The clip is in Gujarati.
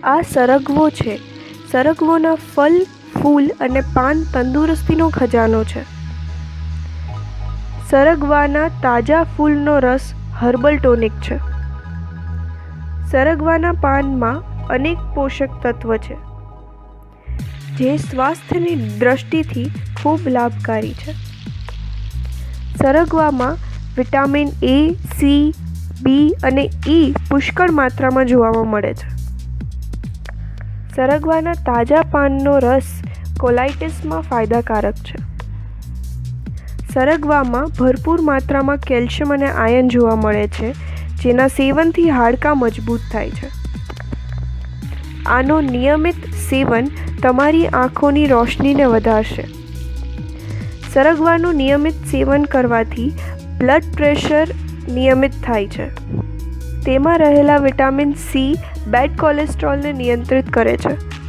આ સરગવો છે. સરગવોના ફળ, ફૂલ અને પાન તંદુરસ્તીનો ખજાનો છે. સરગવાના તાજા ફૂલનો રસ હર્બલ ટોનિક છે. સરગવાના પાનમાં અનેક પોષક તત્વ છે જે સ્વાસ્થ્યની દ્રષ્ટિથી ખૂબ લાભકારી છે. સરગવામાં વિટામિન A, C, B અને E પુષ્કળ માત્રામાં જોવા મળે છે. સરગવાના તાજા પાનનો રસ કોલાઇટિસમાં ફાયદાકારક છે. સરગવામાં ભરપૂર માત્રામાં કેલ્શિયમ અને આયર્ન જોવા મળે છે, જેના સેવનથી હાડકાં મજબૂત થાય છે. આનો નિયમિત સેવન તમારી આંખોની રોશનીને વધારશે. સરગવાનું નિયમિત સેવન કરવાથી બ્લડ પ્રેશર નિયમિત થાય છે. તેમાં રહેલા વિટામિન C બેડ કોલેસ્ટ્રોલને નિયંત્રિત કરે છે.